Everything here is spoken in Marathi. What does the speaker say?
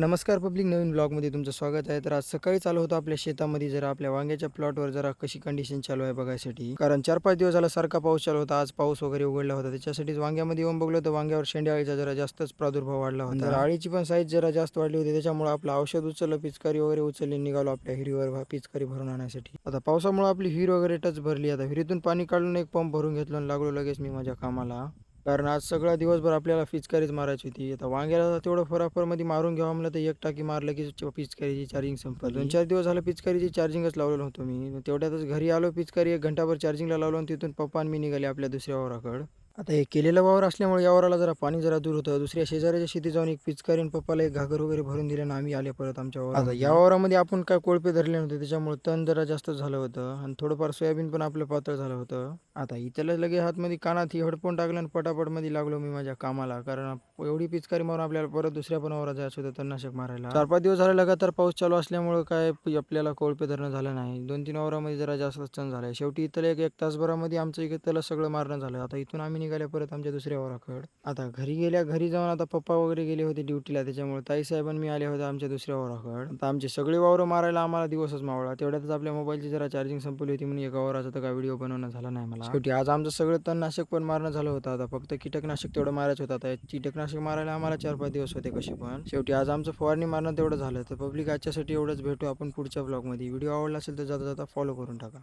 नमस्कार पब्लिक, नवीन ब्लॉगमध्ये तुमचं स्वागत आहे. तर आज सकाळी चालू होतं आपल्या शेतामध्ये जरा आपल्या वांग्याच्या प्लॉटवर जरा कशी कंडिशन चालू आहे बघायसाठी. कारण 4-5 दिवस झाला सारखा पाऊस चालू होता. आज पाऊस वगैरे उघडला होता. त्याच्यासाठीच वांग्यामध्ये येऊन बघलो तर वांग्यावर शेंड्या अळीचा जरा जास्तच प्रादुर्भाव वाढला होता. जरा अळीची पण साईज जरा जास्त वाढली होती. त्याच्यामुळे आपलं औषध उचललं, पिचकारी वगैरे उचलली, निघालो आपल्या हिरीवर पिचकारी भरून आणण्यासाठी. आता पावसामुळे आपली विहीर वगैरे टच भरली. आता विहिरीतून पाणी काढून एक पंप भरून घेतलं आणि लागलो लगेच मी माझ्या कामाला. कारण आज सगळा दिवसभर आपल्याला पिचकारीच मारायची होती. आता वांग्याला तेवढं फराफरमध्ये मारून घ्यावं म्हणलं तर एक टाकी मारलं की पिचकारीची चार्जिंग संपली. 2-4 दिवस झालं पिचकारीची चार्जिंगच लावलेलं होतं मी. तेवढ्यातच घरी आलो, पिचकारी 1 घंटाभर चार्जिंगला लावलो आणि तिथून पप्पा आणि मी निघाले आपल्या दुसऱ्या वावराकडं. आता हे केलेलं वावर असल्यामुळे या वावराला जरा पाणी जरा दूर होतं. दुसऱ्या शेजाऱ्याच्या शेती जाऊन एक पिचकारी आणि पप्पाला एक घागर वगैरे भरून दिले आणि आम्ही आले परत आमच्या वावरात. आता या वावरामध्ये आपण काय कोळपे धरले नव्हते, त्याच्यामुळे तण जरा जास्त झालं होतं आणि थोडंफार सोयाबीन पण आपलं पातळ झालं होतं. आता इथलं लगे हातमध्ये कानात हेडफोन टाकलं आणि पटापटमध्ये लागलो मी माझ्या कामाला. कारण एवढी पिचकारी मारून आपल्याला परत दुसऱ्या पण वावरात जायचं होतं तणनाशक मारायला. 4-5 दिवस झाले लगातार पाऊस चालू असल्यामुळे काय आपल्याला कोळपे धरणं झालं नाही. 2-3 वावरामध्ये जरा जास्तच तण झालंय. शेवटी इथलं एक तासभरामध्ये आमचं इथलं सगळं मारणं झालं. आता इथून आम्ही निघाले परत आमच्या दुसऱ्या वावराकडं. आता घरी जाऊन आता पप्पा वगैरे गेले होते ड्युटीला, त्याच्यामुळे ताईसाहेब आणि मी आले होते आमच्या दुसऱ्या वावराकडं. आता आमचे सगळे वावरं मारायला आम्हाला दिवसच मावळला. तेवढ्यातच आपल्या मोबाईलची जरा चार्जिंग संपली होती म्हणून एका वावराचा तर काय व्हिडिओ बनवणं झाला नाही मला. शेवटी आज आमचं सगळं तणनाशक पण मारणं झालं होतं. आता फक्त कीटकनाशक तेवढं मारायचं होतं. आता कीटकनाशक मारायला आम्हाला 4-5 दिवस होते कसे पण. शेवटी आज आमचं फवारणी मारणं तेवढं झालं. तर पब्लिक आजच्यासाठी एवढंच. भेटू आपण पुढच्या ब्लॉगमध्ये. व्हिडिओ आवडला असेल तर जाता जाता फॉलो करून टाका.